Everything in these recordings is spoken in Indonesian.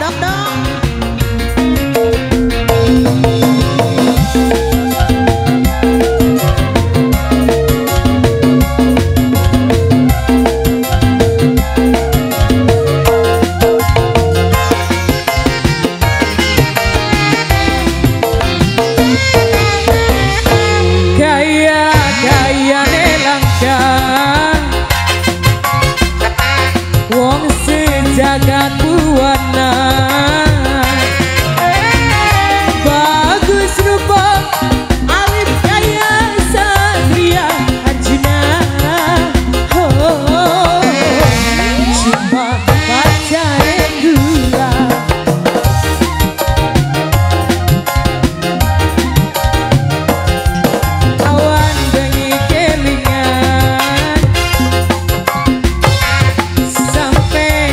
Sok dong. Jagat buana bagus rupa alit kaya Satria Arjuna. Oh, cuma pacar gula awan bengi kelingan sampai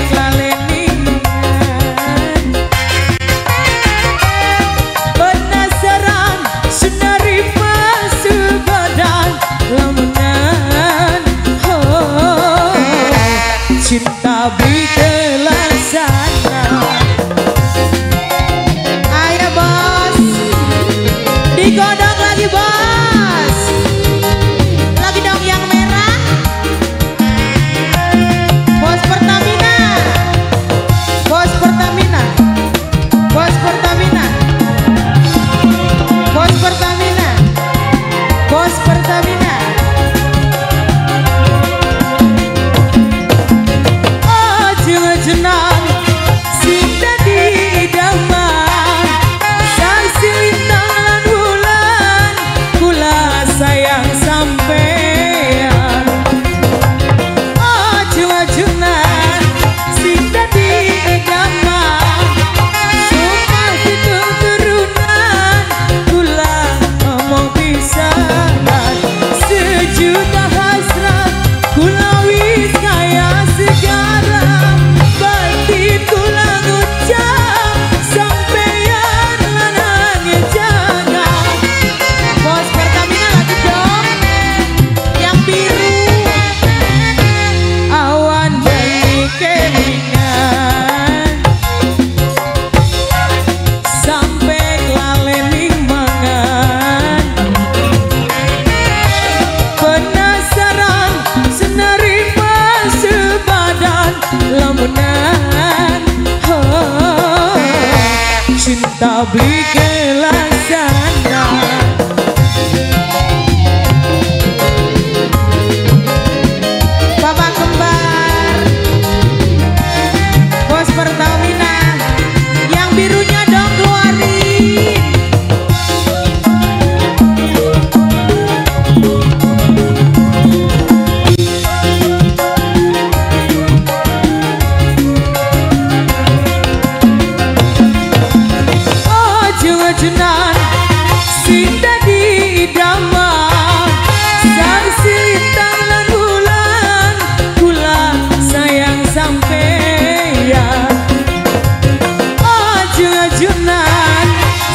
cinta berkelasana. Ayo bos, digodok lagi bos. Lagi dong yang merah. Bos Pertamina, bos Pertamina, bos Pertamina, bos Pertamina, bos Pertamina. Jenang sinta di daman saksi lintang lan bulan kula sayang sampean. Oh juajunan sinta di daman sumpah hitung turunan kula ngomong pisahan sejuta hasrat kula wis kaya sekarang. Cinta beli kelasana. Bapak kembar, bos Pertamina, yang birunya dong keluarin. Jenang sinta di daman saksi lintang lan bulan kula sayang sampeyan. Oh jenang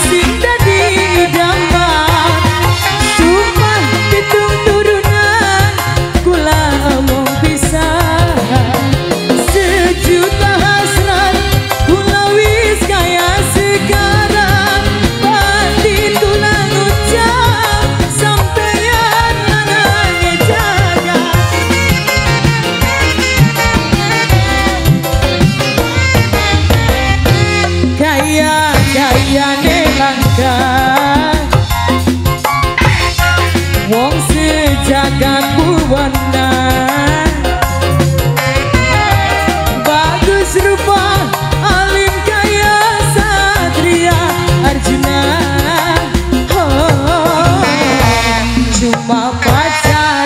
sinta di daman sumpah hitung turunan kula mau pisahan sejuta hasrat kula wis kaya sekarang. Kayane langka wong sejagat buwana bagus rupa alim kaya Satria Arjuna. Oh, cuma pacar